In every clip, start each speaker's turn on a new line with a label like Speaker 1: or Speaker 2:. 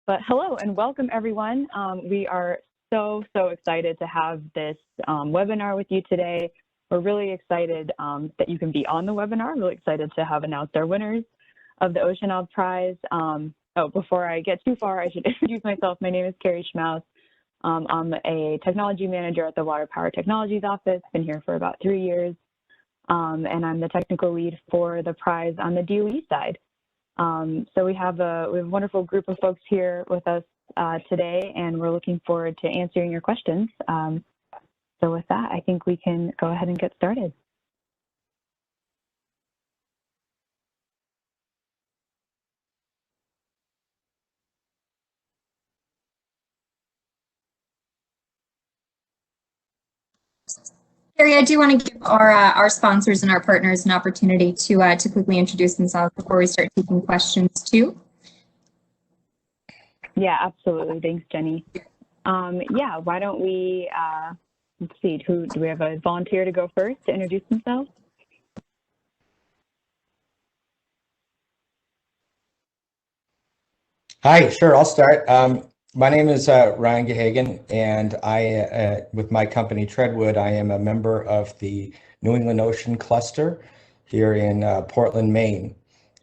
Speaker 1: But hello and welcome everyone. We are so excited to have this webinar with you today. We're really excited that you can be on the webinar. Really excited to have announced our winners of the Oceanov Prize. Oh, before I get too far, I should introduce myself. My name is Carrie Schmaus. I'm a technology manager at the Water Power Technologies office. Been here for about 3 years. And I'm the technical lead for the prize on the DOE side. So we have a wonderful group of folks here with us today, and we're looking forward to answering your questions. So with that, I think we can go ahead and get started.
Speaker 2: Carrie, I do want to give our sponsors and our partners an opportunity to quickly introduce themselves before we start taking questions too.
Speaker 1: Yeah, absolutely. Thanks, Jenny. Yeah, why don't we, let's see, do we have a volunteer to go first to introduce themselves?
Speaker 3: Hi, sure, I'll start. My name is Ryan Gehagen, and I, with my company Treadwood, I am a member of the New England Ocean Cluster here in Portland, Maine.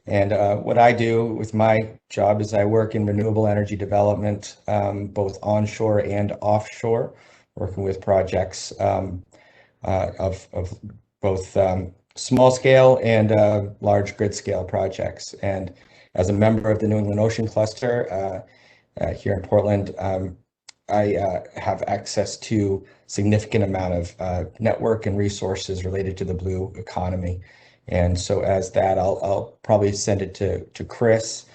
Speaker 3: And what I do with my job is I work in renewable energy development, both onshore and offshore, working with projects of both small scale and large grid scale projects. And as a member of the New England Ocean Cluster here in Portland, I have access to significant amount of network and resources related to the blue economy. And so as that, I'll probably send it to Chris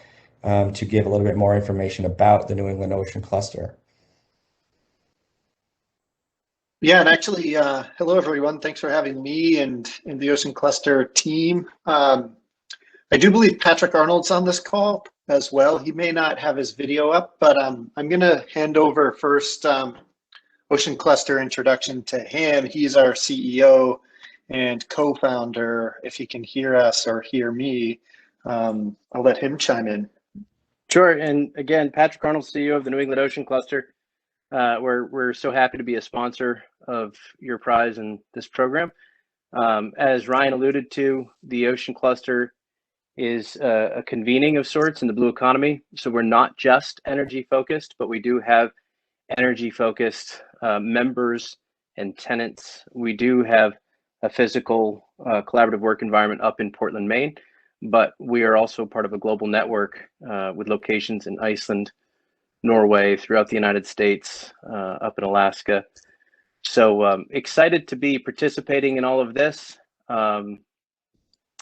Speaker 3: to give a little bit more information about the New England Ocean Cluster.
Speaker 4: Yeah, and actually, hello everyone. Thanks for having me and the Ocean Cluster team. I do believe Patrick Arnold's on this call as well. He may not have his video up, but I'm going to hand over first Ocean Cluster introduction to him. He's our CEO and co-founder. If he can hear us or hear me, I'll let him chime in.
Speaker 5: Sure, and again, Patrick Arnold, CEO of the New England Ocean Cluster. We're so happy to be a sponsor of your prize and this program. As Ryan alluded to, the Ocean Cluster is a convening of sorts in the blue economy. So we're not just energy focused, but we do have energy focused members and tenants. We do have a physical collaborative work environment up in Portland, Maine, but we are also part of a global network with locations in Iceland, Norway, throughout the United States, up in Alaska. So excited to be participating in all of this.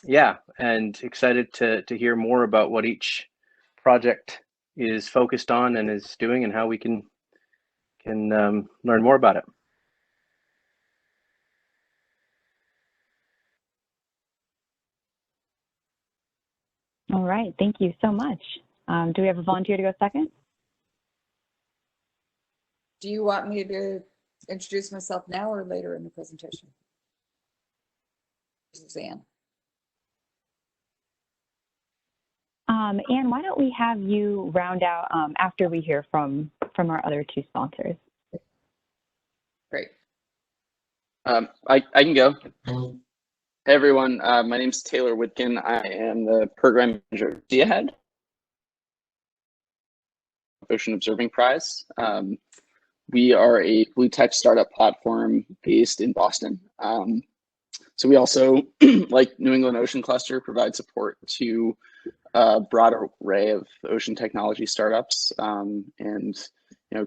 Speaker 5: Yeah, and excited to hear more about what each project is focused on and is doing, and how we can learn more about it.
Speaker 1: All right, thank you so much. Do we have a volunteer to go second?
Speaker 6: Do you want me to introduce myself now or later in the presentation? Suzanne.
Speaker 1: Anne, why don't we have you round out after we hear from our other two sponsors?
Speaker 6: Great.
Speaker 7: I can go. Hey everyone, my name is Taylor Witkin. I am the program manager at Seahead Ocean Observing Prize. We are a blue tech startup platform based in Boston. So we also, like New England Ocean Cluster, provide support to a broad array of ocean technology startups, and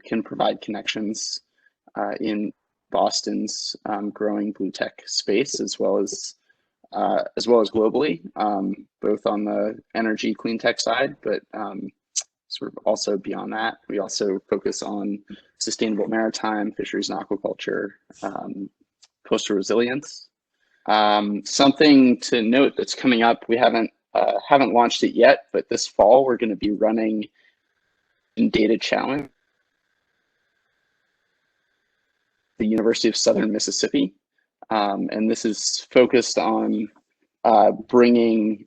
Speaker 7: can provide connections in Boston's growing blue tech space, as well as globally, both on the energy clean tech side, but sort of also beyond that. We also focus on sustainable maritime, fisheries and aquaculture, coastal resilience. Something to note that's coming up, we haven't launched it yet, but this fall we're going to be running a data challenge at the University of Southern Mississippi, and this is focused on leveraging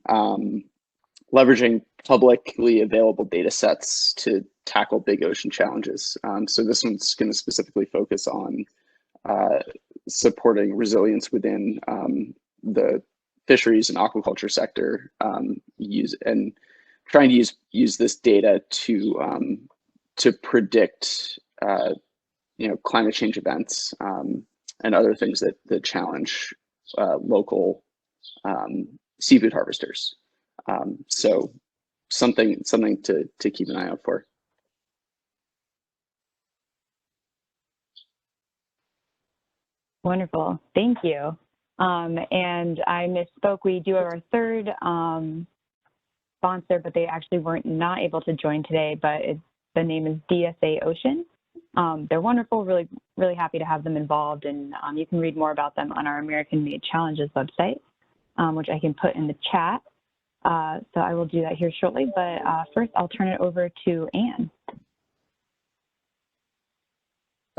Speaker 7: publicly available data sets to tackle big ocean challenges. So this one's going to specifically focus on supporting resilience within the fisheries and aquaculture sector, trying to use this data to predict climate change events and other things that challenge local seafood harvesters. So something to keep an eye out for.
Speaker 1: Wonderful, thank you. And I misspoke, we do have our third sponsor, but they actually were not able to join today, but the name is DSA Ocean. They're wonderful, really happy to have them involved, and you can read more about them on our American Made Challenges website, which I can put in the chat. So I will do that here shortly, but first I'll turn it over to Anne.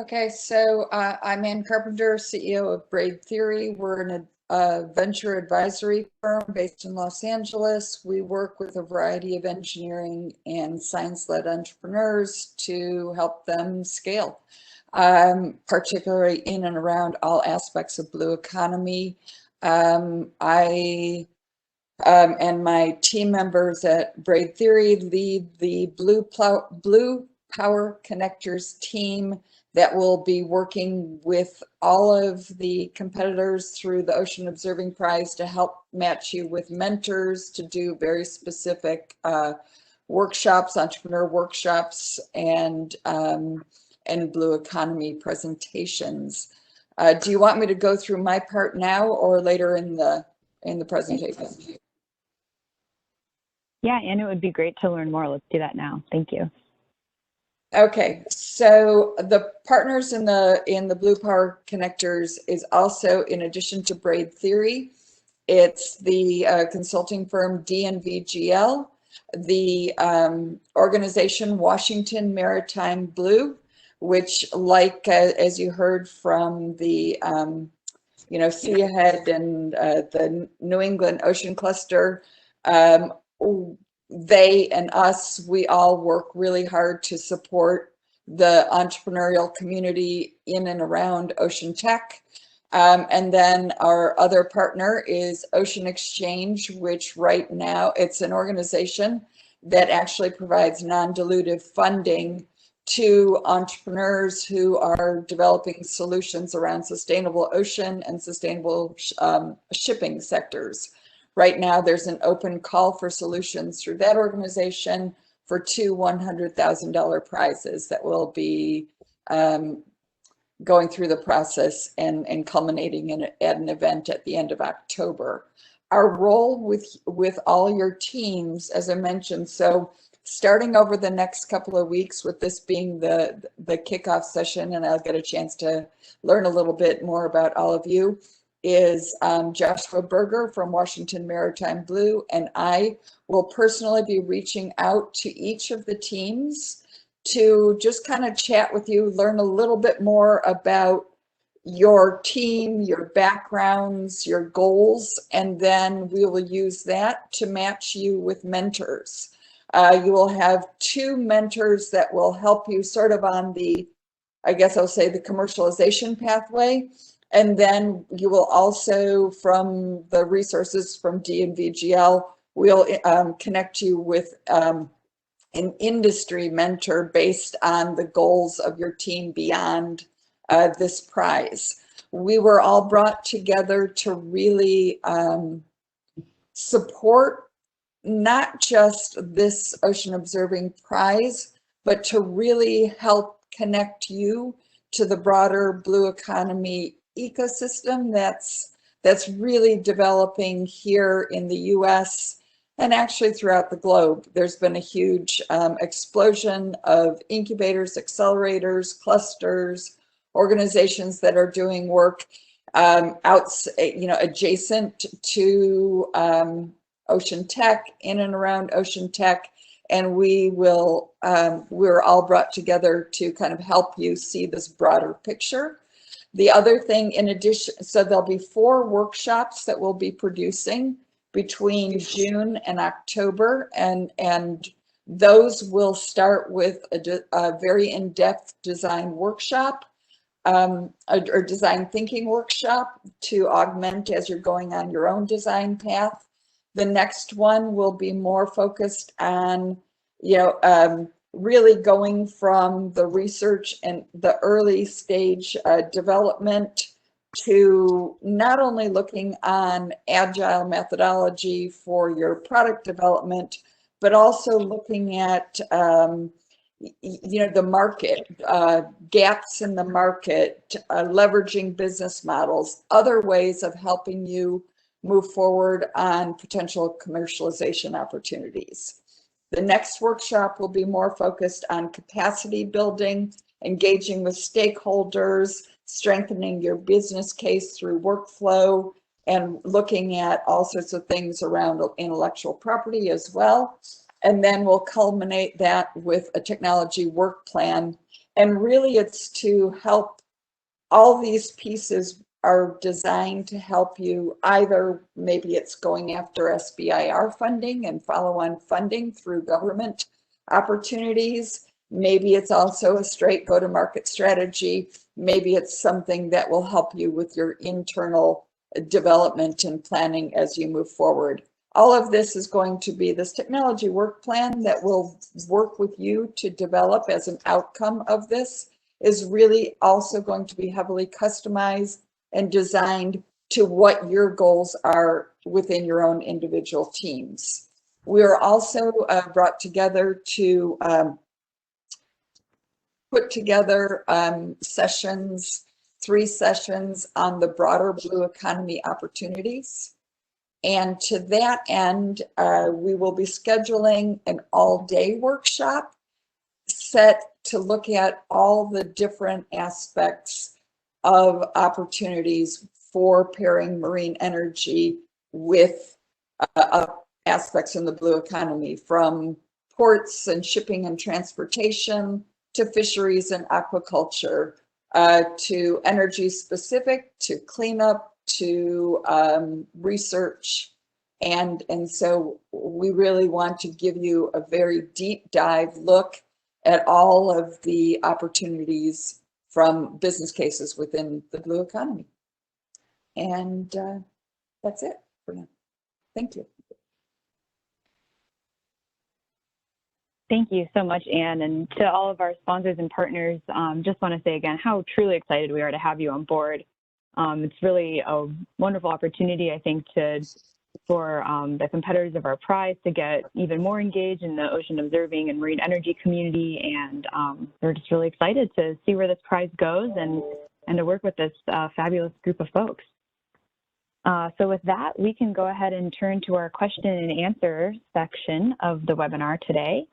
Speaker 6: Okay, so I'm Ann Carpenter, CEO of Braid Theory. We're a venture advisory firm based in Los Angeles. We work with a variety of engineering and science-led entrepreneurs to help them scale, particularly in and around all aspects of blue economy. I and my team members at Braid Theory lead the Blue Power Connectors team that will be working with all of the competitors through the Ocean Observing Prize to help match you with mentors to do very specific workshops, entrepreneur workshops, and blue economy presentations. Do you want me to go through my part now or later in the presentation?
Speaker 1: Yeah, Anne, it would be great to learn more. Let's do that now. Thank you. Okay,
Speaker 6: so the partners in the Blue Power Connectors is also, in addition to Braid Theory, it's the consulting firm DNVGL, the organization Washington Maritime Blue, which, like as you heard from the Sea Ahead and the New England Ocean Cluster, they and us, we all work really hard to support the entrepreneurial community in and around ocean tech. And then our other partner is Ocean Exchange, which right now it's an organization that actually provides non-dilutive funding to entrepreneurs who are developing solutions around sustainable ocean and sustainable shipping sectors. Right now, there's an open call for solutions through that organization for 2 $100,000 prizes that will be going through the process and culminating at an event at the end of October. Our role with all your teams, as I mentioned, so starting over the next couple of weeks, with this being the kickoff session, and I'll get a chance to learn a little bit more about all of you, is Joshua Berger from Washington Maritime Blue, and I will personally be reaching out to each of the teams to just kind of chat with you, learn a little bit more about your team, your backgrounds, your goals, and then we will use that to match you with mentors. You will have 2 mentors that will help you sort of on the, I guess I'll say, the commercialization pathway. And then you will also, from the resources from DNVGL, we'll connect you with an industry mentor based on the goals of your team beyond this prize. We were all brought together to really support not just this Ocean Observing Prize, but to really help connect you to the broader blue economy ecosystem that's really developing here in the US and actually throughout the globe. There's been a huge explosion of incubators, accelerators, clusters, organizations that are doing work adjacent to ocean tech, in and around ocean tech, and we're all brought together to kind of help you see this broader picture. The other thing, in addition, so there'll be 4 workshops that we'll be producing between June and October, and those will start with a very in-depth design workshop, or design thinking workshop to augment as you're going on your own design path. The next one will be more focused on, really going from the research and the early stage development to not only looking on agile methodology for your product development, but also looking at the market, gaps in the market, leveraging business models, other ways of helping you move forward on potential commercialization opportunities. The next workshop will be more focused on capacity building, engaging with stakeholders, strengthening your business case through workflow, and looking at all sorts of things around intellectual property as well. And then we'll culminate that with a technology work plan. And really it's to help, all these pieces are designed to help you, either maybe it's going after SBIR funding and follow-on funding through government opportunities. Maybe it's also a straight go-to-market strategy. Maybe it's something that will help you with your internal development and planning as you move forward. All of this is going to be this technology work plan that will work with you to develop as an outcome of this, is really also going to be heavily customized and designed to what your goals are within your own individual teams. We are also brought together to put together sessions, 3 sessions on the broader blue economy opportunities. And to that end, we will be scheduling an all-day workshop set to look at all the different aspects of opportunities for pairing marine energy with aspects in the blue economy, from ports and shipping and transportation to fisheries and aquaculture, to energy specific, to cleanup, to research. And so we really want to give you a very deep dive look at all of the opportunities from business cases within the blue economy. And that's it for now. Thank you.
Speaker 1: Thank you so much, Anne. And to all of our sponsors and partners, just want to say again how truly excited we are to have you on board. It's really a wonderful opportunity, I think, for the competitors of our prize to get even more engaged in the ocean observing and marine energy community. And we're just really excited to see where this prize goes and to work with this fabulous group of folks. So with that, we can go ahead and turn to our question and answer section of the webinar today.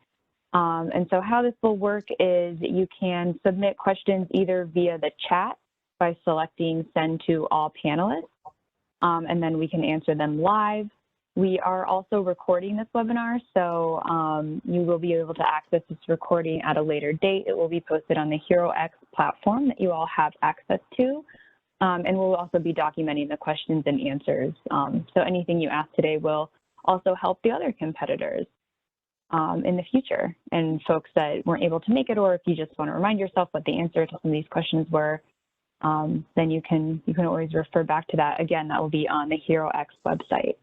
Speaker 1: And so how this will work is you can submit questions either via the chat by selecting send to all panelists, and then we can answer them live. We are also recording this webinar, so you will be able to access this recording at a later date. It will be posted on the HeroX platform that you all have access to, and we'll also be documenting the questions and answers. So anything you ask today will also help the other competitors in the future, and folks that weren't able to make it, or if you just want to remind yourself what the answer to some of these questions were, then you can always refer back to that. Again, that will be on the HeroX website.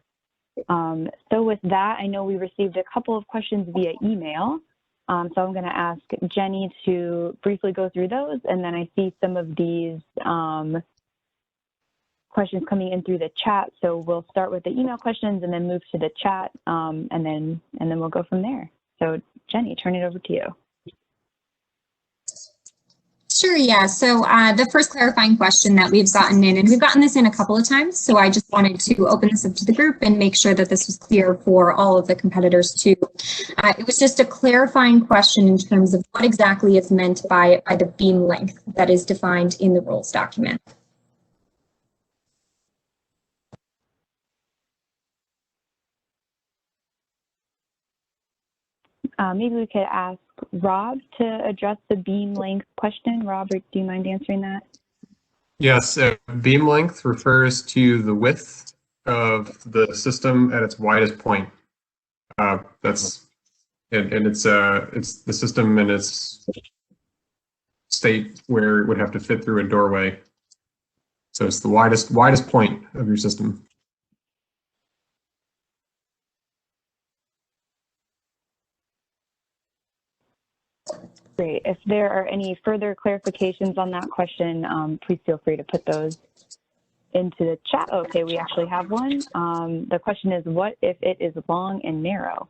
Speaker 1: So with that, I know we received a couple of questions via email. So I'm going to ask Jenny to briefly go through those, and then I see some of these questions coming in through the chat. So we'll start with the email questions and then move to the chat, and then we'll go from there. So Jenny, turn it over to you.
Speaker 2: Sure, yeah. So the first clarifying question that we've gotten in, and we've gotten this in a couple of times, so I just wanted to open this up to the group and make sure that this was clear for all of the competitors too. It was just a clarifying question in terms of what exactly is meant by the beam length that is defined in the rules document.
Speaker 1: Maybe we could ask Rob to address the beam length question. Rob, do you mind answering that?
Speaker 8: Yes, beam length refers to the width of the system at its widest point. It's the system in its state where it would have to fit through a doorway. So it's the widest point of your system.
Speaker 1: Great. If there are any further clarifications on that question, please feel free to put those into the chat. Okay, we actually have one. The question is, what if it is long and narrow?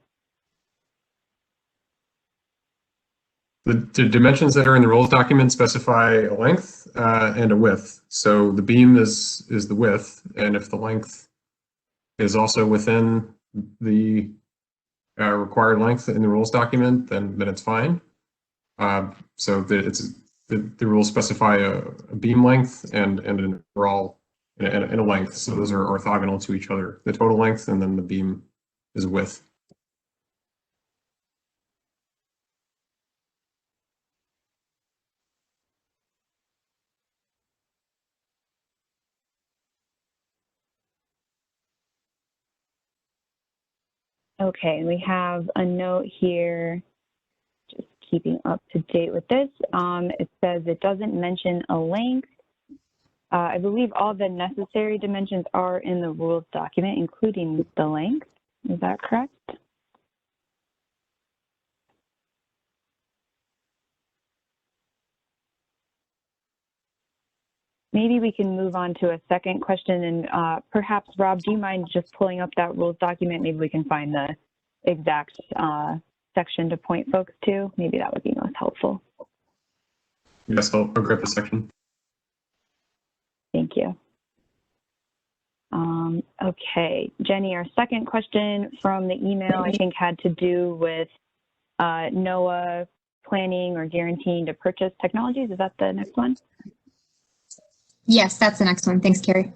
Speaker 8: The dimensions that are in the rules document specify a length and a width. So the beam is the width, and if the length is also within the required length in the rules document, then it's fine. So the rules specify a beam length and an overall and a length. So those are orthogonal to each other. The total length and then the beam is width.
Speaker 1: Okay, we have a note here, just keeping up to date with this. It says it doesn't mention a length. I believe all the necessary dimensions are in the rules document, including the length. Is that correct? Maybe we can move on to a second question, and perhaps, Rob, do you mind just pulling up that rules document? Maybe we can find the exact section to point folks to. Maybe that would be most helpful.
Speaker 8: Yes, I'll grab the section.
Speaker 1: Thank you. Okay, Jenny, our second question from the email, I think, had to do with NOAA planning or guaranteeing to purchase technologies. Is that the next one?
Speaker 2: Yes, that's the next one. Thanks, Carrie.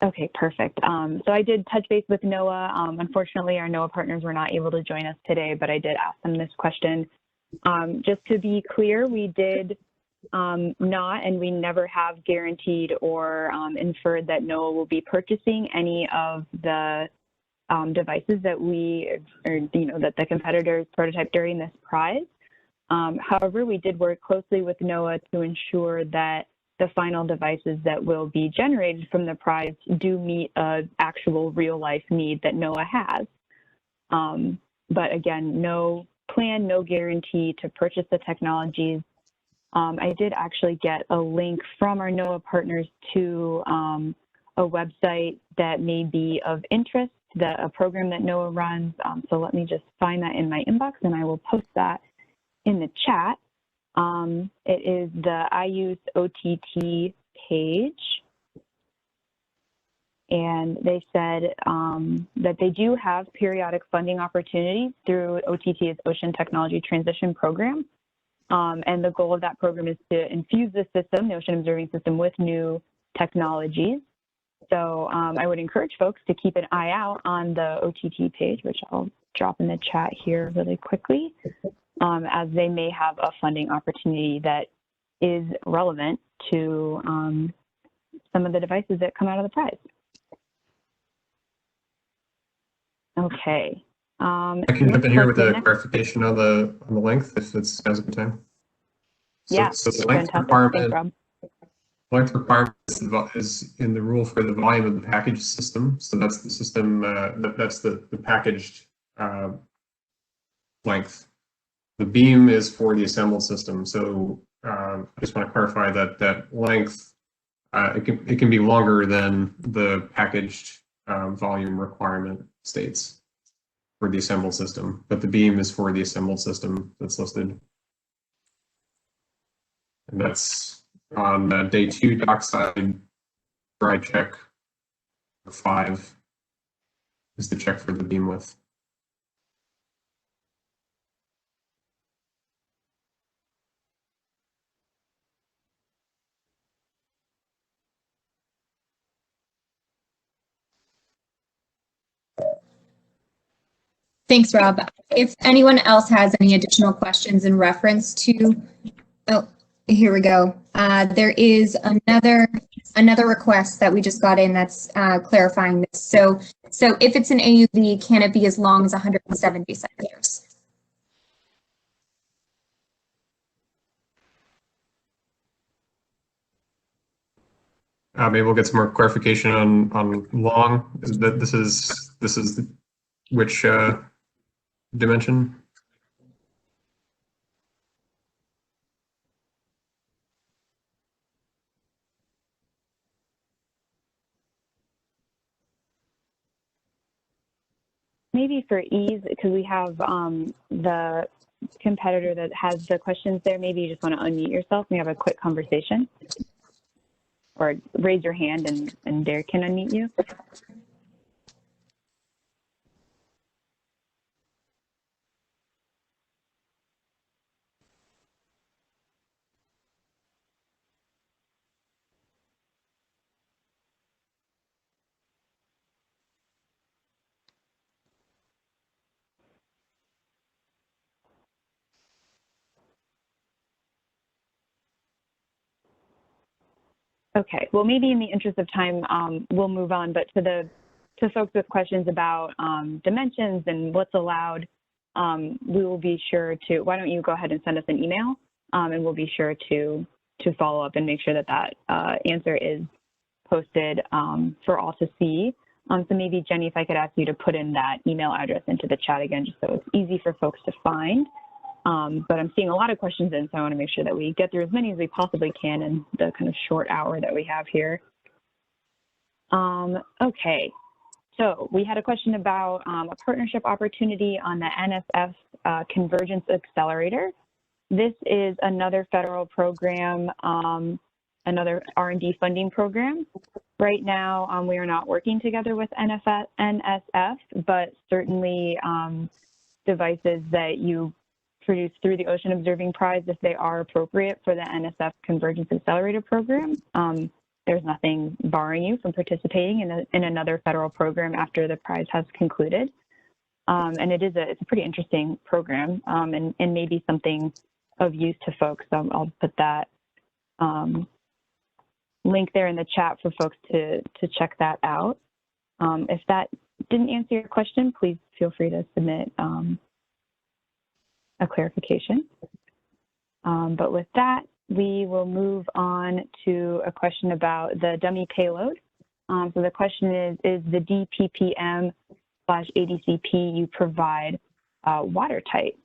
Speaker 1: Okay, perfect. So I did touch base with NOAA. Unfortunately, our NOAA partners were not able to join us today, but I did ask them this question. Just to be clear, we did not, and we never have guaranteed or inferred that NOAA will be purchasing any of the devices that that the competitors prototyped during this prize. However, we did work closely with NOAA to ensure that the final devices that will be generated from the prize do meet an actual real life need that NOAA has. But again, no plan, no guarantee to purchase the technologies. I did actually get a link from our NOAA partners to a website that may be of interest, a program that NOAA runs. So let me just find that in my inbox and I will post that in the chat. It is the IU's OTT page. And they said that they do have periodic funding opportunities through OTT's Ocean Technology Transition Program. And the goal of that program is to infuse the system, the ocean observing system, with new technologies. So I would encourage folks to keep an eye out on the OTT page, which I'll drop in the chat here really quickly, as they may have a funding opportunity that is relevant to some of the devices that come out of the prize. Okay.
Speaker 8: I can jump in here with a clarification on the length, if it's now's a good time. So,
Speaker 1: yeah,
Speaker 8: so the length requirement, length requirement is in the rule for the volume of the package system. So that's the system, that's the packaged length. The beam is for the assembled system. So I just want to clarify that length, it can be longer than the packaged volume requirement states for the assembled system, but the beam is for the assembled system that's listed. And that's on day 2 dockside dry check 5 is the check for the beam width.
Speaker 2: Thanks, Rob. If anyone else has any additional questions in reference to, oh, here we go. There is another another request that we just got in that's clarifying this. So if it's an AUV, can it be as long as 170 centimeters?
Speaker 8: Maybe we'll get some more clarification on long. This is which dimension?
Speaker 1: Maybe for ease, because we have the competitor that has the questions there, maybe you just want to unmute yourself and have a quick conversation. Or raise your hand and Derek can unmute you. Okay, well, maybe in the interest of time, we'll move on, but to folks with questions about dimensions and what's allowed, we will be sure to, why don't you go ahead and send us an email, and we'll be sure to follow up and make sure that that answer is posted for all to see. So maybe, Jenny, if I could ask you to put in that email address into the chat again, just so it's easy for folks to find. But I'm seeing a lot of questions in, so I want to make sure that we get through as many as we possibly can in the kind of short hour that we have here. Okay, so we had a question about a partnership opportunity on the NSF Convergence Accelerator. This is another federal program, another R&D funding program. Right now, we are not working together with NSF, but certainly devices that you produce through the Ocean Observing Prize, if they are appropriate for the NSF Convergence Accelerator program, there's nothing barring you from participating in another federal program after the prize has concluded. And it's a pretty interesting program, and maybe something of use to folks. So I'll put that link there in the chat for folks to check that out. If that didn't answer your question, please feel free to submit a clarification. But with that, we will move on to a question about the dummy payload. So the question is the DPPM/ADCP you provide watertight?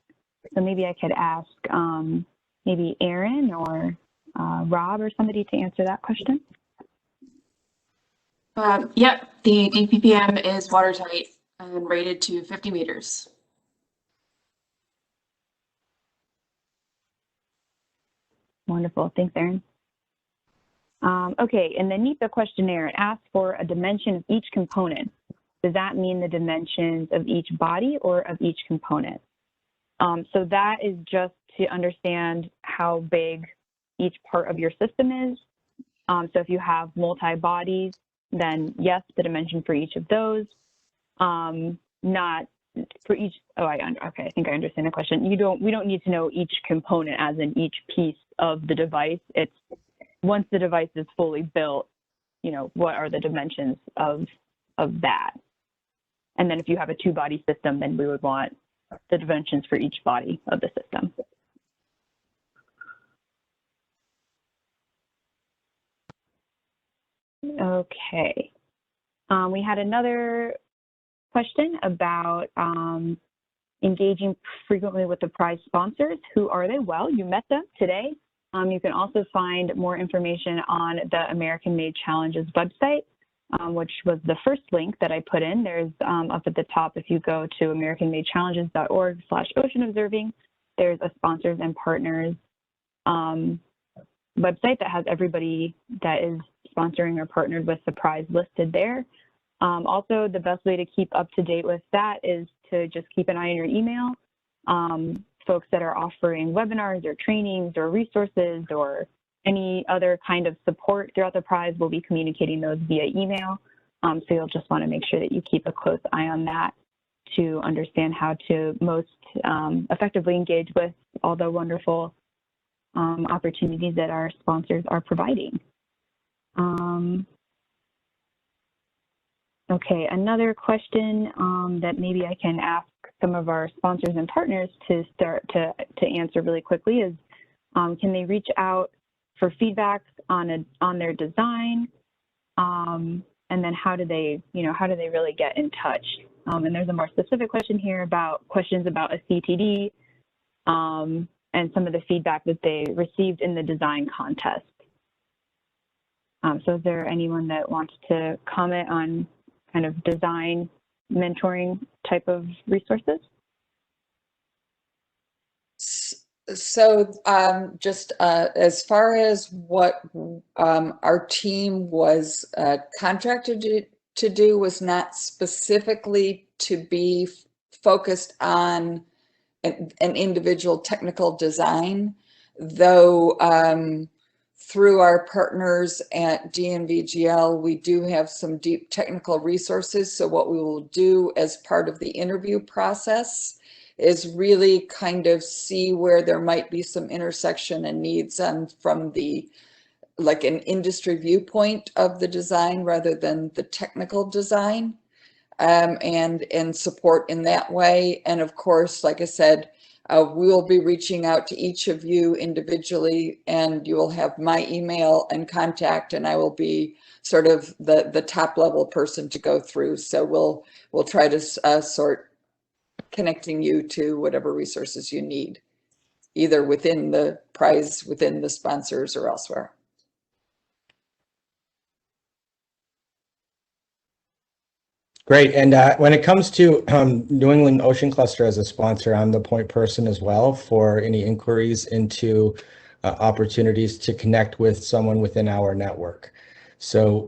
Speaker 1: So maybe I could ask maybe Aaron or Rob or somebody to answer that question.
Speaker 9: Yep, the DPPM is watertight and rated to 50 meters.
Speaker 1: Wonderful, thanks, Aaron. Okay, and the NEPA questionnaire asks for a dimension of each component. Does that mean the dimensions of each body or of each component? So that is just to understand how big each part of your system is. So if you have multi-bodies, then yes, the dimension for each of those. Not for each, okay, I think I understand the question. We don't need to know each component as in each piece of the device. It's once the device is fully built, you know, what are the dimensions of that? And then if you have a two-body system, then we would want the dimensions for each body of the system. Okay. We had another question about engaging frequently with the prize sponsors. Who are they? Well, you met them today. You can also find more information on the American Made Challenges website, which was the first link that I put in. There's up at the top, if you go to americanmadechallenges.org/oceanobserving, there's a sponsors and partners website that has everybody that is sponsoring or partnered with the prize listed there. Also, the best way to keep up to date with that is to just keep an eye on your email. Folks that are offering webinars or trainings or resources or any other kind of support throughout the prize will be communicating those via email. So you'll just want to make sure that you keep a close eye on that to understand how to most effectively engage with all the wonderful opportunities that our sponsors are providing. Okay, another question that maybe I can ask some of our sponsors and partners to start to answer really quickly is, can they reach out for feedback on their design? And then how do they really get in touch? And there's a more specific question here about questions about a CTD and some of the feedback that they received in the design contest. So is there anyone that wants to comment on kind of design mentoring type of resources?
Speaker 6: So just as far as what our team was contracted to do was not specifically to be focused on an individual technical design, though through our partners at DNVGL, we do have some deep technical resources. So what we will do as part of the interview process is really kind of see where there might be some intersection and needs from the like an industry viewpoint of the design rather than the technical design, and support in that way. And of course, like I said, we'll be reaching out to each of you individually, and you will have my email and contact, and I will be sort of the top level person to go through. So we'll try to sort connecting you to whatever resources you need, either within the prize, within the sponsors, or elsewhere.
Speaker 3: Great. And when it comes to New England Ocean Cluster as a sponsor, I'm the point person as well for any inquiries into opportunities to connect with someone within our network. So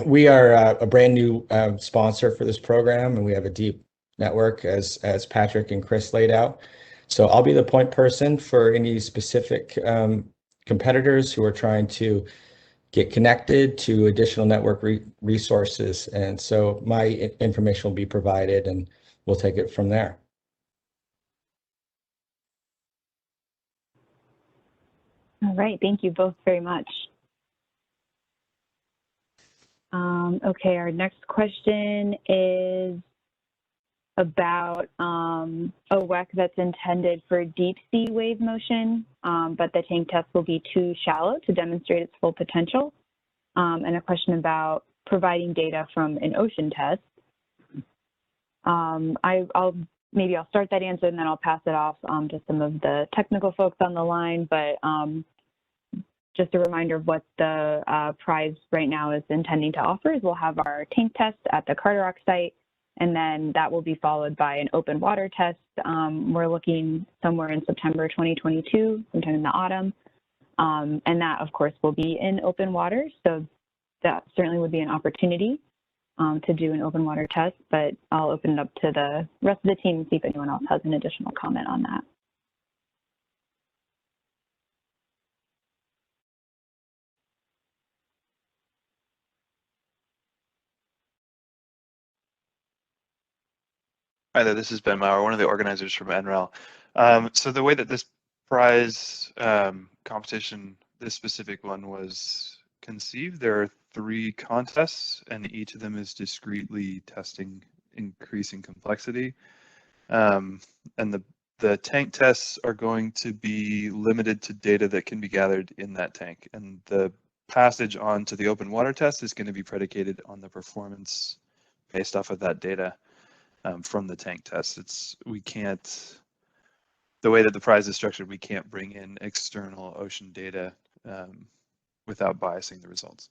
Speaker 3: we are a brand new sponsor for this program, and we have a deep network as Patrick and Chris laid out. So I'll be the point person for any specific competitors who are trying to get connected to additional network resources. And so my information will be provided, and we'll take it from there.
Speaker 1: All right, thank you both very much. Okay, our next question is about a WEC that's intended for deep sea wave motion, but the tank test will be too shallow to demonstrate its full potential, and a question about providing data from an ocean test. Maybe I'll start that answer and then I'll pass it off to some of the technical folks on the line, but just a reminder of what the prize right now is intending to offer is we'll have our tank test at the Carderock site, and then that will be followed by an open water test. We're looking somewhere in September 2022, sometime in the autumn. And that, of course, will be in open water. So that certainly would be an opportunity to do an open water test, but I'll open it up to the rest of the team and see if anyone else has an additional comment on that.
Speaker 10: Hi there, this is Ben Meyer, one of the organizers from NREL. So the way that this prize competition, this specific one, was conceived, there are 3 contests, and each of them is discretely testing increasing complexity. And the tank tests are going to be limited to data that can be gathered in that tank. And the passage on to the open water test is going to be predicated on the performance based off of that data. From the tank test. We can't, the way that the prize is structured, we can't bring in external ocean data without biasing the results.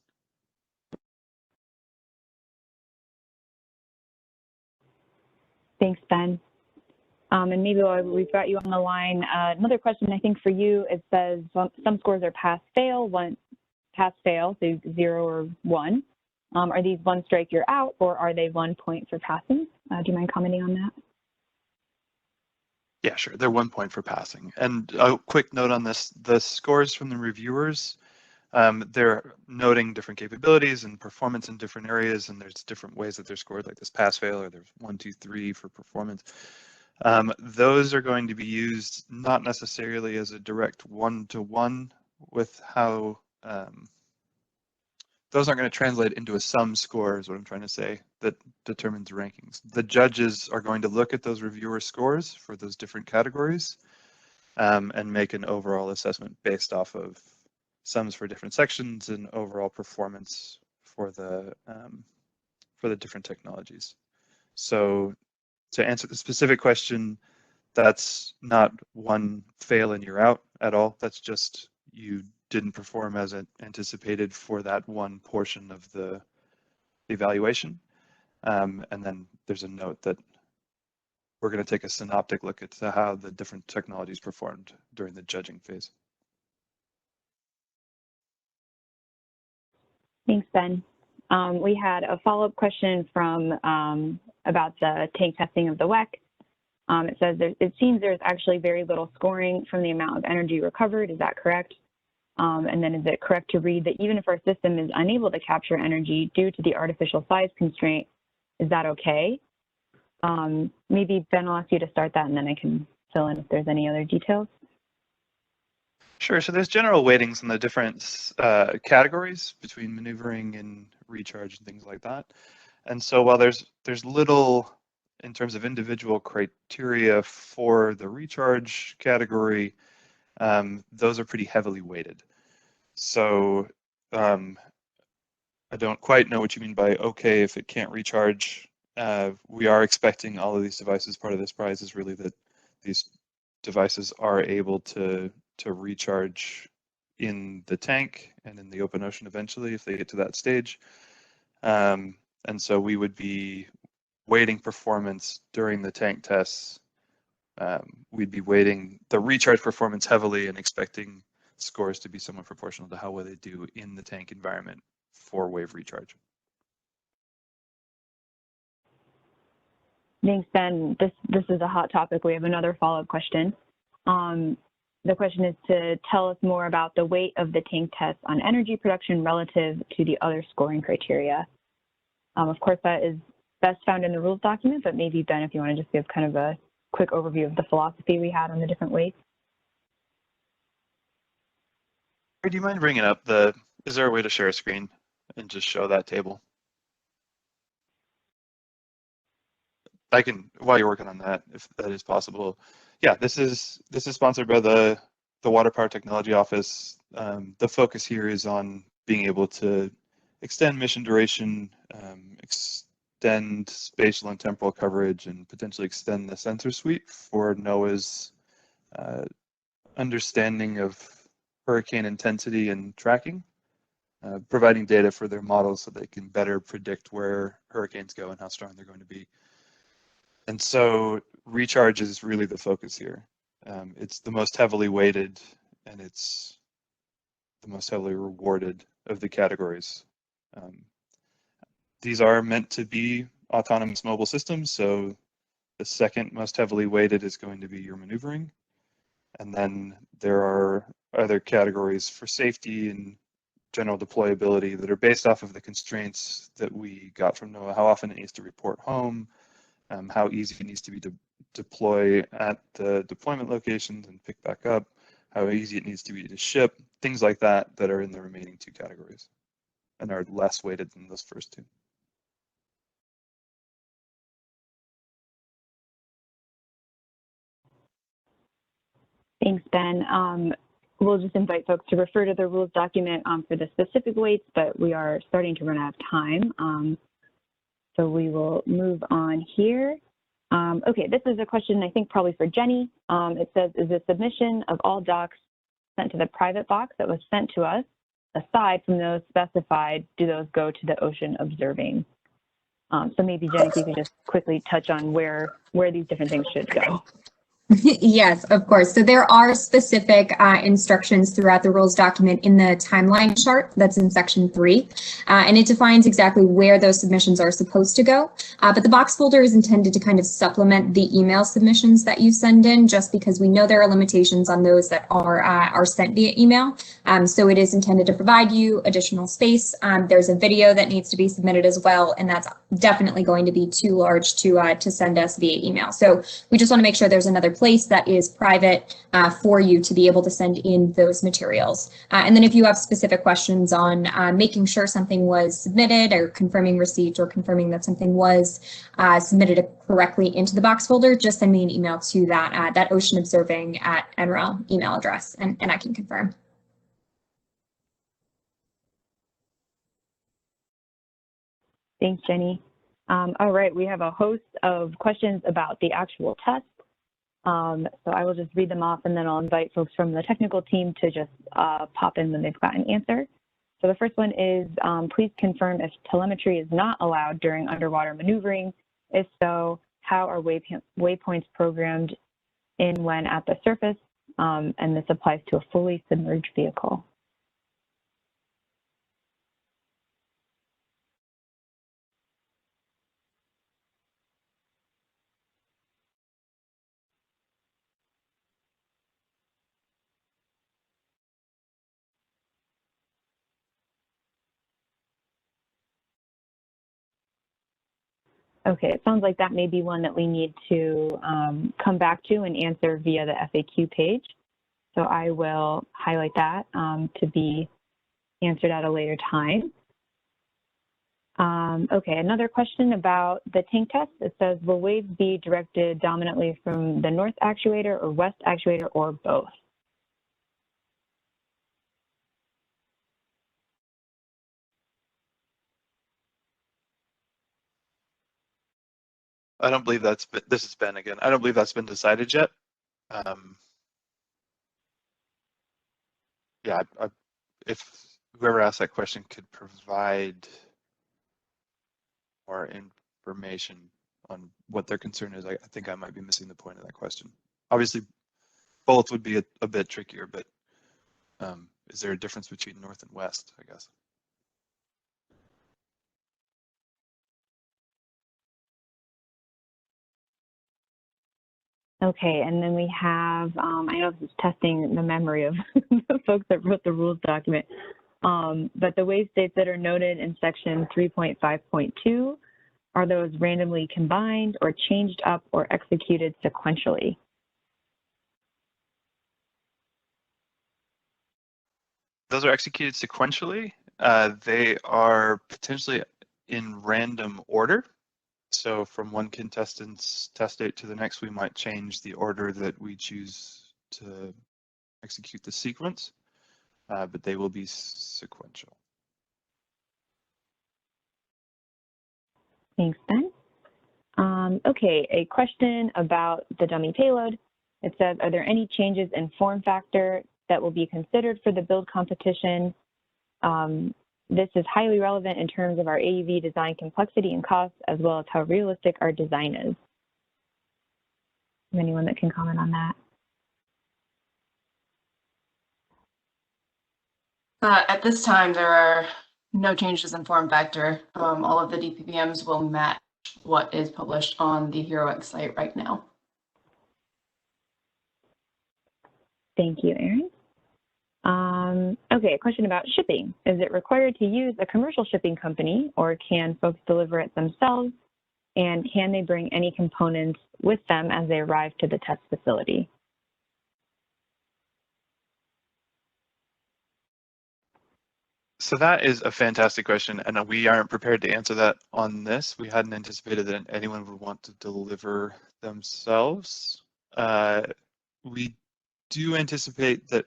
Speaker 1: Thanks, Ben. And maybe while we've got you on the line, another question I think for you, it says some scores are pass-fail, pass-fail, so 0 or 1. Are these 1 strike, you're out, or are they 1 point for passing? Do you mind commenting on that?
Speaker 10: Yeah, sure. They're 1 point for passing. And a quick note on this, the scores from the reviewers, they're noting different capabilities and performance in different areas, and there's different ways that they're scored, like this pass-fail, or there's 1, 2, 3 for performance. Those are going to be used not necessarily as a direct one-to-one with how those aren't going to translate into a sum score, is what I'm trying to say, that determines rankings. The judges are going to look at those reviewer scores for those different categories and make an overall assessment based off of sums for different sections and overall performance for the different technologies. So to answer the specific question, that's not one fail and you're out at all. That's just you didn't perform as anticipated for that one portion of the evaluation. And then there's a note that we're going to take a synoptic look at how the different technologies performed during the judging phase.
Speaker 1: Thanks, Ben. We had a follow-up question from about the tank testing of the WEC. It says it seems there's actually very little scoring from the amount of energy recovered. Is that correct? And then is it correct to read that even if our system is unable to capture energy due to the artificial size constraint, is that okay? Maybe Ben, I'll ask you to start that and then I can fill in if there's any other details.
Speaker 10: Sure, so there's general weightings in the different categories between maneuvering and recharge and things like that. And so while there's little in terms of individual criteria for the recharge category, those are pretty heavily weighted. So I don't quite know what you mean by okay if it can't recharge. We are expecting all of these devices, part of this prize is really that these devices are able to recharge in the tank and in the open ocean eventually if they get to that stage. And so we would be weighting performance during the tank tests. We'd be weighting the recharge performance heavily and expecting scores to be somewhat proportional to how well they do in the tank environment for wave recharge.
Speaker 1: Thanks, Ben. This is a hot topic. We have another follow-up question. The question is to tell us more about the weight of the tank tests on energy production relative to the other scoring criteria. Of course, that is best found in the rules document, but maybe Ben, if you want to just give kind of a quick overview of the philosophy we had on the different weights.
Speaker 10: Do you mind bringing up is there a way to share a screen and just show that table? I can, while you're working on that, if that is possible. Yeah, this is sponsored by the Water Power Technology Office. The focus here is on being able to extend mission duration, extend spatial and temporal coverage, and potentially extend the sensor suite for NOAA's understanding of hurricane intensity and tracking, providing data for their models so they can better predict where hurricanes go and how strong they're going to be. And so recharge is really the focus here. It's the most heavily weighted and it's the most heavily rewarded of the categories. These are meant to be autonomous mobile systems, so the second most heavily weighted is going to be your maneuvering. And then there are other categories for safety and general deployability that are based off of the constraints that we got from NOAA, how often it needs to report home, how easy it needs to be to deploy at the deployment locations and pick back up, how easy it needs to be to ship, things like that that are in the remaining two categories and are less weighted than those first two.
Speaker 1: Thanks, Ben. We'll just invite folks to refer to the rules document for the specific weights, but we are starting to run out of time. So we will move on here. Okay, this is a question I think probably for Jenny. It says, is the submission of all docs sent to the private box that was sent to us, aside from those specified, do those go to the ocean observing? So maybe Jenny, if you could just quickly touch on where these different things should go.
Speaker 2: Yes, of course. So there are specific instructions throughout the rules document in the timeline chart that's in section 3, and it defines exactly where those submissions are supposed to go. But the box folder is intended to kind of supplement the email submissions that you send in, just because we know there are limitations on those that are sent via email. So it is intended to provide you additional space. There's a video that needs to be submitted as well, and that's definitely going to be too large to send us via email. So we just want to make sure there's another place that is private for you to be able to send in those materials. And then if you have specific questions on making sure something was submitted or confirming receipt or confirming that something was submitted correctly into the box folder, just send me an email to that oceanobserving@nrel email address, and I can confirm.
Speaker 1: Thanks, Jenny. All right, we have a host of questions about the actual test. So I will just read them off, and then I'll invite folks from the technical team to just pop in when they've got an answer. So the first one is, please confirm if telemetry is not allowed during underwater maneuvering. If so, how are waypoints programmed in when at the surface? And this applies to a fully submerged vehicle. Okay, it sounds like that may be one that we need to come back to and answer via the FAQ page. So I will highlight that to be answered at a later time. Okay, another question about the tank test. It says, will waves be directed dominantly from the north actuator or west actuator or both?
Speaker 10: I don't believe this is Ben again. I don't believe that's been decided yet. Yeah, if whoever asked that question could provide more information on what their concern is, I think I might be missing the point of that question. Obviously, both would be a bit trickier, but is there a difference between north and west, I guess?
Speaker 1: Okay, and then we have, I know this is testing the memory of the folks that wrote the rules document, but the wave states that are noted in section 3.5.2, are those randomly combined or changed up or executed sequentially?
Speaker 10: Those are executed sequentially. They are potentially in random order. So from one contestant's test date to the next, we might change the order that we choose to execute the sequence, but they will be sequential.
Speaker 1: Thanks, Ben. Okay, a question about the dummy payload. It says, are there any changes in form factor that will be considered for the build competition? This is highly relevant in terms of our AUV design complexity and cost, as well as how realistic our design is. Anyone that can comment on that?
Speaker 9: At this time, there are no changes in form factor. All of the DPPMs will match what is published on the HeroX site right now.
Speaker 1: Thank you, Erin. Okay, a question about shipping. Is it required to use a commercial shipping company, or can folks deliver it themselves? And can they bring any components with them as they arrive to the test facility?
Speaker 10: So that is a fantastic question, and we aren't prepared to answer that on this. We hadn't anticipated that anyone would want to deliver themselves. We do anticipate that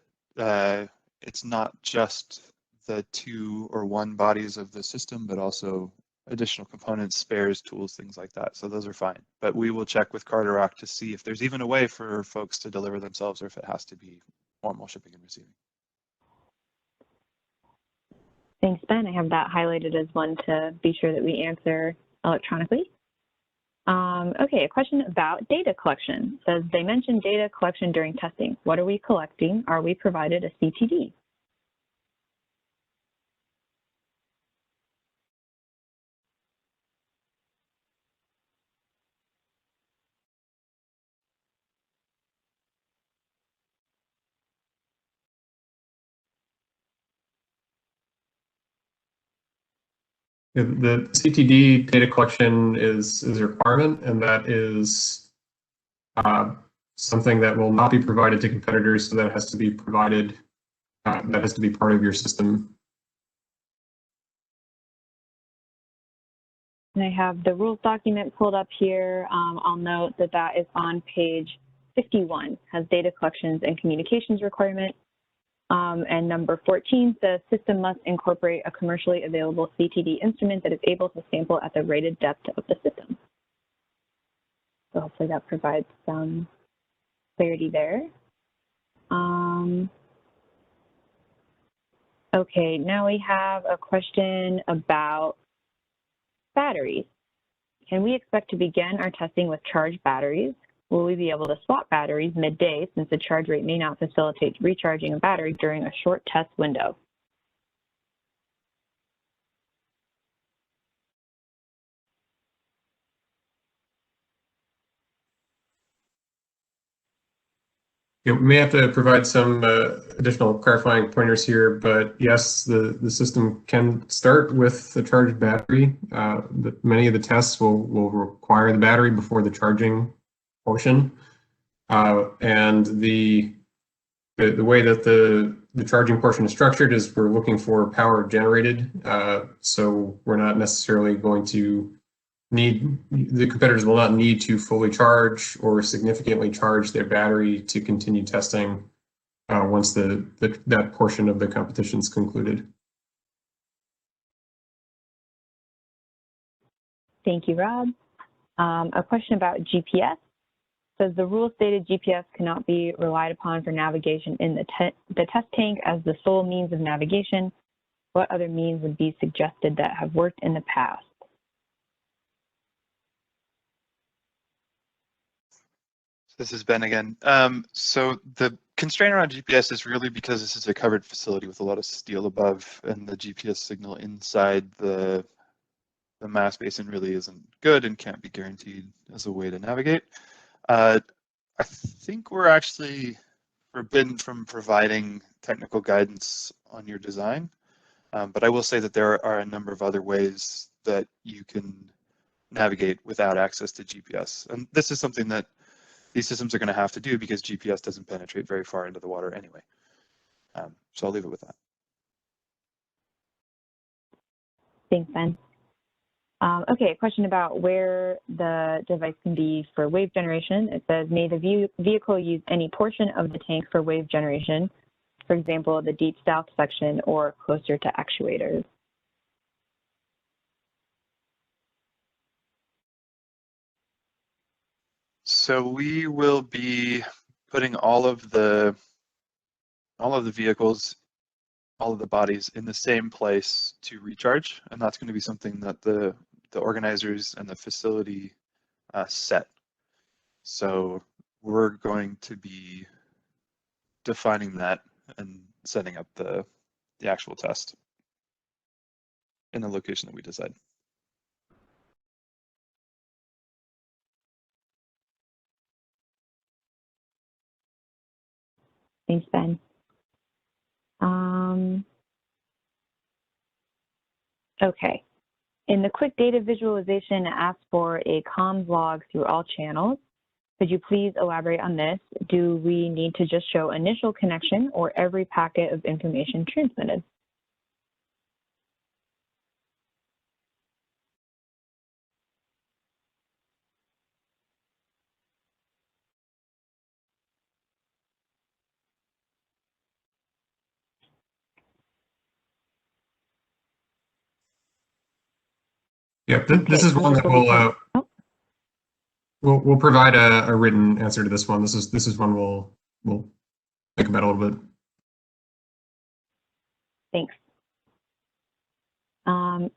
Speaker 10: it's not just the two or one bodies of the system, but also additional components, spares, tools, things like that. So those are fine. But we will check with Carter Rock to see if there's even a way for folks to deliver themselves, or if it has to be formal shipping and receiving.
Speaker 1: Thanks, Ben. I have that highlighted as one to be sure that we answer electronically. Okay, a question about data collection. It says they mentioned data collection during testing. What are we collecting? Are we provided a CTD?
Speaker 8: The Ctd data collection is a requirement, and that is something that will not be provided to competitors, so that has to be provided, that has to be part of your system.
Speaker 1: And I have the rules document pulled up here. I'll note that that is on page 51, has data collections and communications requirement. And number 14 says system must incorporate a commercially available CTD instrument that is able to sample at the rated depth of the system. So hopefully that provides some clarity there. Okay, now we have a question about batteries. Can we expect to begin our testing with charged batteries? Will we be able to swap batteries midday since the charge rate may not facilitate recharging a battery during a short test window?
Speaker 8: Yeah, we may have to provide some additional clarifying pointers here, but yes, the system can start with a charged battery. Many of the tests will require the battery before the charging portion. And the way that the charging portion is structured is we're looking for power generated. So we're not necessarily going to the competitors will not need to fully charge or significantly charge their battery to continue testing once that portion of the competition is concluded.
Speaker 1: Thank you, Rob. A question about GPS. Says the rule stated GPS cannot be relied upon for navigation in the test tank as the sole means of navigation. What other means would be suggested that have worked in the past?
Speaker 10: This is Ben again. So the constraint around GPS is really because this is a covered facility with a lot of steel above, and the GPS signal inside the mass basin really isn't good and can't be guaranteed as a way to navigate. I think we're actually forbidden from providing technical guidance on your design, but I will say that there are a number of other ways that you can navigate without access to GPS. And this is something that these systems are going to have to do because GPS doesn't penetrate very far into the water anyway. So I'll leave it with that.
Speaker 1: Thanks, Ben. Okay, a question about where the device can be for wave generation. It says, may the vehicle use any portion of the tank for wave generation, for example, the deep south section or closer to actuators?
Speaker 10: So we will be putting all of the vehicles, all of the bodies in the same place to recharge, and that's going to be something that the organizers and the facility set. So we're going to be defining that and setting up the actual test in the location that we decide.
Speaker 1: Thanks, Ben. Okay. In the quick data visualization, it asks for a comms log through all channels. Could you please elaborate on this? Do we need to just show initial connection or every packet of information transmitted?
Speaker 8: Yep, this is one that we'll provide a written answer to this one. This is one we'll think about a little bit.
Speaker 1: Thanks.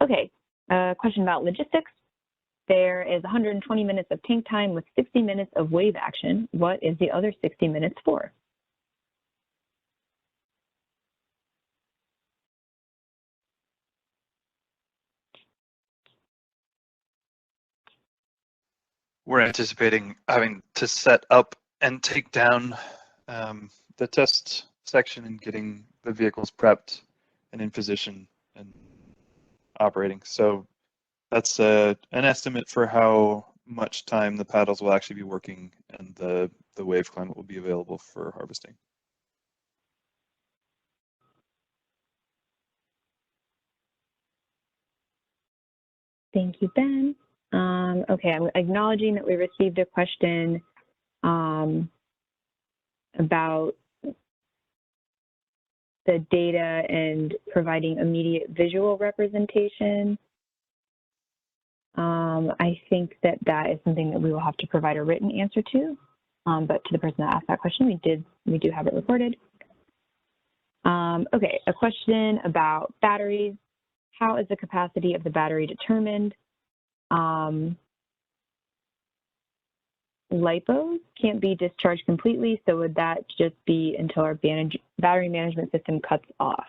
Speaker 1: Okay, a question about logistics. There is 120 minutes of tank time with 60 minutes of wave action. What is the other 60 minutes for?
Speaker 10: We're anticipating having to set up and take down the test section and getting the vehicles prepped and in position and operating. So that's an estimate for how much time the paddles will actually be working and the wave climate will be available for harvesting.
Speaker 1: Thank you, Ben. Okay, I'm acknowledging that we received a question about the data and providing immediate visual representation. I think that that is something that we will have to provide a written answer to, but to the person that asked that question, we do have it recorded. Okay, a question about batteries. How is the capacity of the battery determined? LiPos can't be discharged completely, so would that just be until our battery management system cuts off?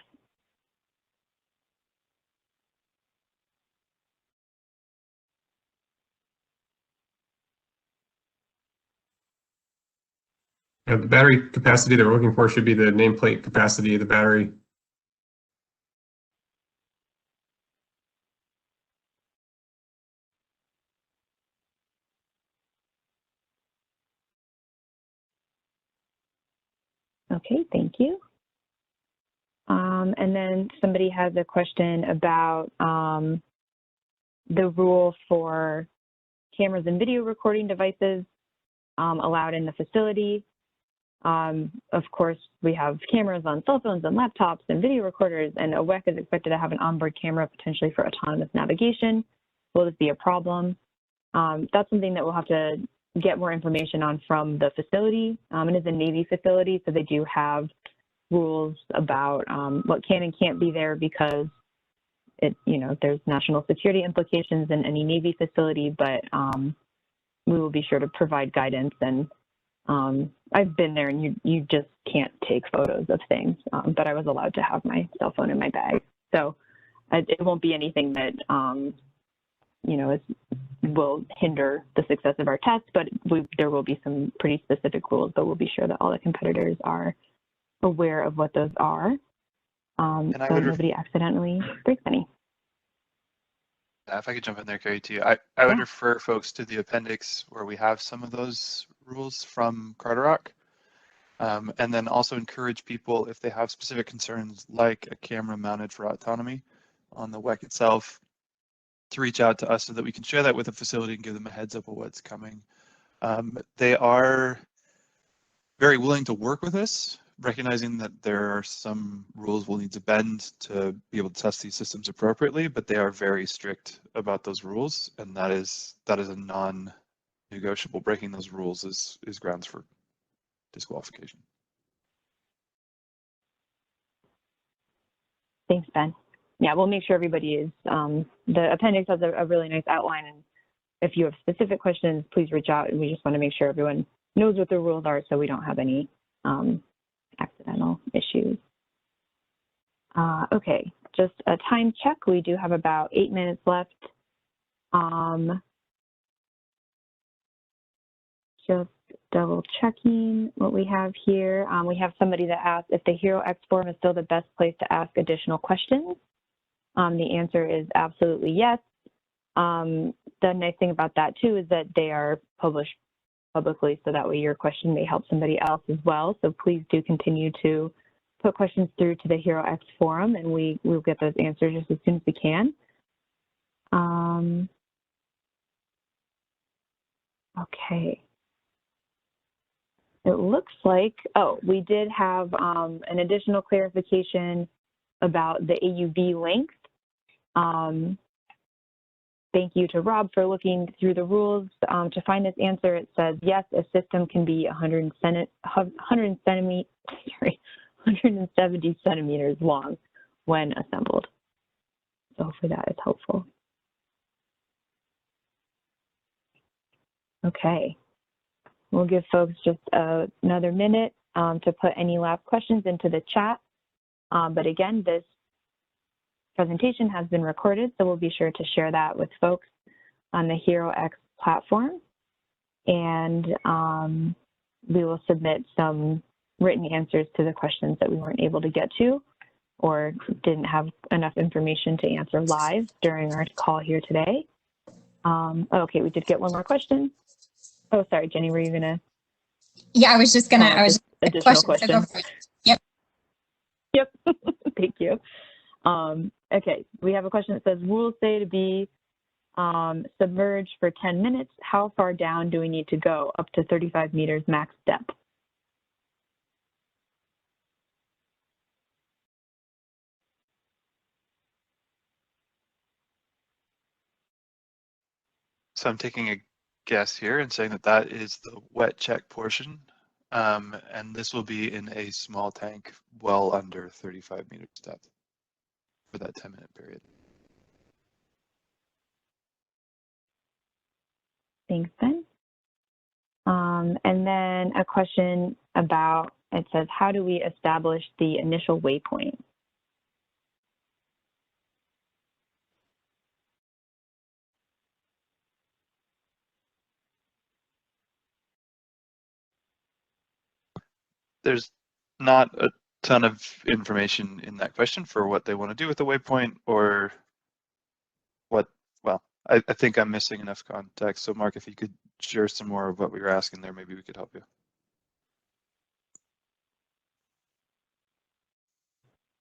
Speaker 8: The battery capacity that we're looking for should be the nameplate capacity of the battery.
Speaker 1: Okay, thank you. And then somebody has a question about the rule for cameras and video recording devices allowed in the facility. Of course, we have cameras on cell phones and laptops and video recorders, and a WEC is expected to have an onboard camera potentially for autonomous navigation. Will this be a problem? That's something that we'll have to get more information on from the facility. It is a Navy facility, so they do have rules about what can and can't be there because there's national security implications in any Navy facility, but we will be sure to provide guidance. And I've been there, and you just can't take photos of things, but I was allowed to have my cell phone in my bag. So it won't be anything that will hinder the success of our test, but there will be some pretty specific rules, but we'll be sure that all the competitors are aware of what those are, so nobody accidentally breaks any.
Speaker 10: If I could jump in there, Carrie, too. I would refer folks to the appendix where we have some of those rules from Carderock, and then also encourage people, if they have specific concerns like a camera mounted for autonomy on the WEC itself, to reach out to us so that we can share that with the facility and give them a heads up of what's coming. They are very willing to work with us, recognizing that there are some rules we'll need to bend to be able to test these systems appropriately, but they are very strict about those rules, and that is a non-negotiable. Breaking those rules is grounds for disqualification.
Speaker 1: Thanks, Ben. Yeah, we'll make sure everybody is, the appendix has a really nice outline, and if you have specific questions, please reach out, and we just want to make sure everyone knows what the rules are so we don't have any accidental issues. Okay, just a time check. We do have about 8 minutes left. Just double checking what we have here. We have somebody that asked if the HeroX forum is still the best place to ask additional questions. The answer is absolutely yes. The nice thing about that too is that they are published publicly, so that way your question may help somebody else as well. So please do continue to put questions through to the HeroX forum, and we'll get those answers just as soon as we can. Okay. It looks like, we did have an additional clarification about the AUV length. Thank you to Rob for looking through the rules. To find this answer, it says, yes, a system can be 170 centimeters long when assembled. So hopefully that is helpful. Okay, we'll give folks just another minute to put any last questions into the chat. But again, this presentation has been recorded, so we'll be sure to share that with folks on the HeroX platform. And we will submit some written answers to the questions that we weren't able to get to. or didn't have enough information to answer live during our call here today. Okay, we did get one more question. Oh, sorry, Jenny, were you gonna?
Speaker 2: Yeah, I was just gonna,
Speaker 1: additional question.
Speaker 2: So yep.
Speaker 1: Yep, thank you. Okay, we have a question that says, rules say to be submerged for 10 minutes. How far down do we need to go? Up to 35 meters max depth.
Speaker 10: So I'm taking a guess here and saying that that is the wet check portion. And this will be in a small tank well under 35 meters depth for that 10-minute period.
Speaker 1: Thanks, Ben. And then a question about, it says, how do we establish the initial waypoint?
Speaker 10: There's not a ton of information in that question for what they want to do with the waypoint or what, well, I think I'm missing enough context. So Mark, if you could share some more of what we were asking there, maybe we could help you.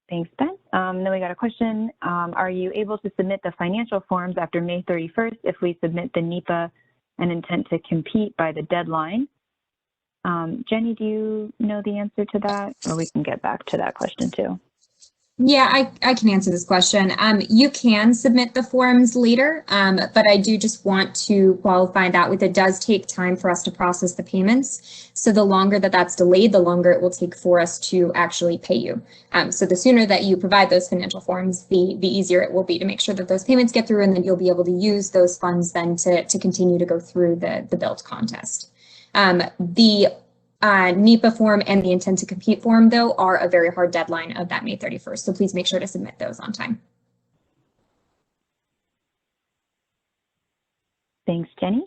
Speaker 1: Thanks, Ben. Then we got a question. Are you able to submit the financial forms after May 31st if we submit the NEPA and intent to compete by the deadline? Jenny, do you know the answer to that? Or we can get back to that question too.
Speaker 2: Yeah, I can answer this question. You can submit the forms later, but I do just want to qualify that with it does take time for us to process the payments. So the longer that that's delayed, the longer it will take for us to actually pay you. So the sooner that you provide those financial forms, the easier it will be to make sure that those payments get through, and then you'll be able to use those funds then to continue to go through the build contest. The NEPA form and the intent to compete form, though, are a very hard deadline of that May 31st. So please make sure to submit those on time.
Speaker 1: Thanks, Jenny.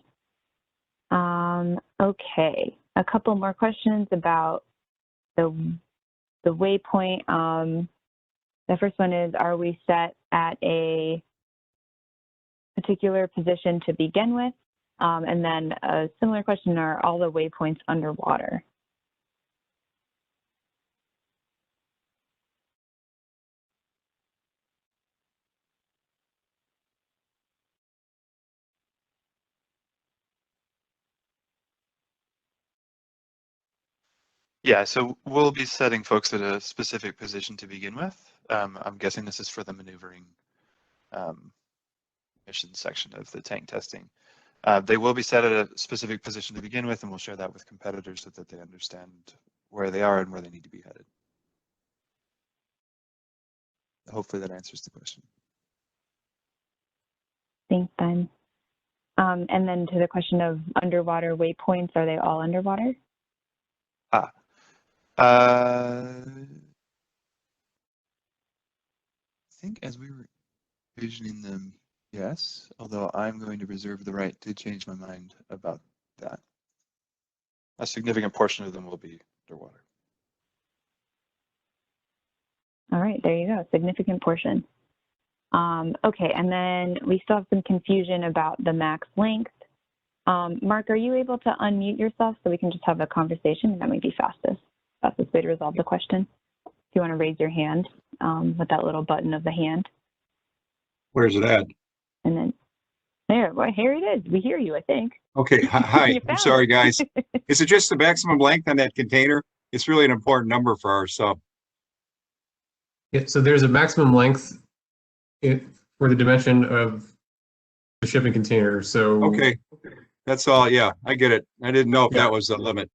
Speaker 1: Okay, a couple more questions about the waypoint. The first one is, are we set at a particular position to begin with? And then a similar question, are all the waypoints underwater?
Speaker 10: Yeah, so we'll be setting folks at a specific position to begin with. I'm guessing this is for the maneuvering mission section of the tank testing. They will be set at a specific position to begin with, and we'll share that with competitors so that they understand where they are and where they need to be headed. Hopefully that answers the question.
Speaker 1: Thanks, Ben. And then to the question of underwater waypoints, are they all underwater?
Speaker 10: I think as we were envisioning them, yes, although I'm going to reserve the right to change my mind about that. A significant portion of them will be underwater.
Speaker 1: All right, there you go, significant portion. Okay, and then we still have some confusion about the max length. Mark, are you able to unmute yourself so we can just have a conversation? That might be fastest way to resolve the question. If you want to raise your hand with that little button of the hand.
Speaker 11: Where's it at?
Speaker 1: And then there, well, here it is. We hear you, I think.
Speaker 11: Okay, hi, I'm sorry, guys. Is it just the maximum length on that container? It's really an important number for our sub.
Speaker 8: Yeah, so there's a maximum length for the dimension of the shipping container. So
Speaker 11: okay, that's all. Yeah, I get it. I didn't know if that was the limit.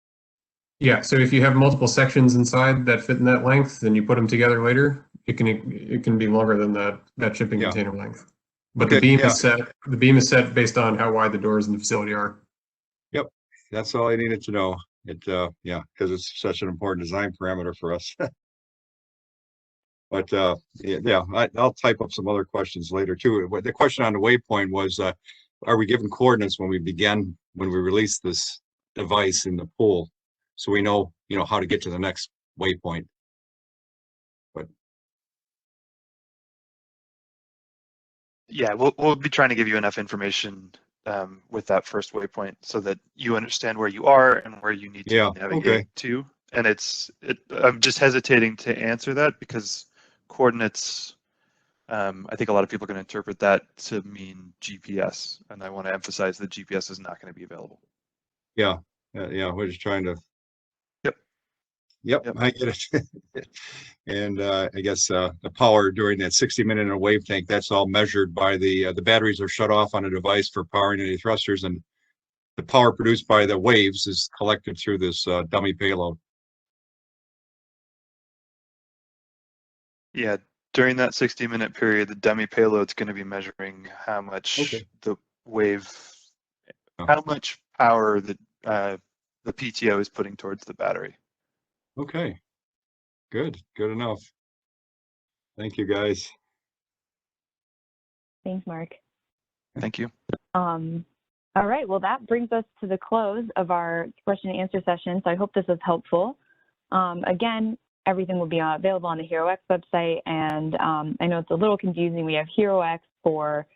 Speaker 8: Yeah, so if you have multiple sections inside that fit in that length, and you put them together later, it can be longer than that shipping container length. But the beam is set. The beam is set based on how wide the doors in the facility are.
Speaker 11: Yep, that's all I needed to know. Yeah, because it's such an important design parameter for us. But yeah, I'll type up some other questions later too. The question on the waypoint was, are we given coordinates when we release this device in the pool, so we know how to get to the next waypoint? But
Speaker 10: Yeah, we'll be trying to give you enough information with that first waypoint so that you understand where you are and where you need to
Speaker 11: Yeah,
Speaker 10: navigate
Speaker 11: okay.
Speaker 10: to. And I'm just hesitating to answer that because coordinates, I think a lot of people are going to interpret that to mean GPS, and I want to emphasize that GPS is not going to be available.
Speaker 11: Yeah, yeah, we're just trying to. Yep, I get it. And I guess the power during that 60-minute in a wave tank, that's all measured by the batteries are shut off on a device for powering any thrusters, and the power produced by the waves is collected through this dummy payload.
Speaker 10: Yeah, during that 60-minute period, the dummy payload's going to be measuring how much the wave, how much power the PTO is putting towards the battery.
Speaker 11: Okay, good enough. Thank you, guys.
Speaker 1: Thanks, Mark.
Speaker 10: Thank you.
Speaker 1: All right, well, that brings us to the close of our question and answer session. So I hope this was helpful. Again, everything will be available on the HeroX website. And I know it's a little confusing. We have HeroX for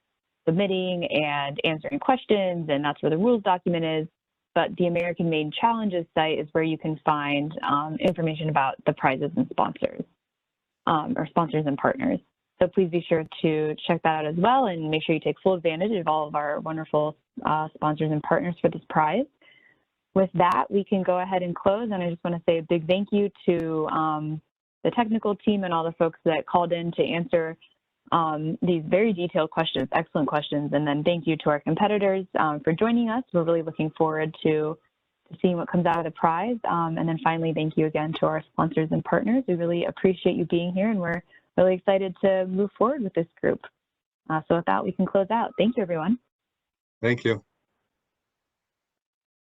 Speaker 1: submitting and answering questions, and that's where the rules document is. But the American Made Challenges site is where you can find information about the prizes and sponsors, or sponsors and partners. So please be sure to check that out as well, and make sure you take full advantage of all of our wonderful sponsors and partners for this prize. With that, we can go ahead and close, and I just want to say a big thank you to the technical team and all the folks that called in to answer these very detailed questions, excellent questions, and then thank you to our competitors for joining us. We're really looking forward to seeing what comes out of the prize. And then finally, thank you again to our sponsors and partners. We really appreciate you being here, and we're really excited to move forward with this group. So with that, we can close out. Thank you, everyone.
Speaker 11: Thank you.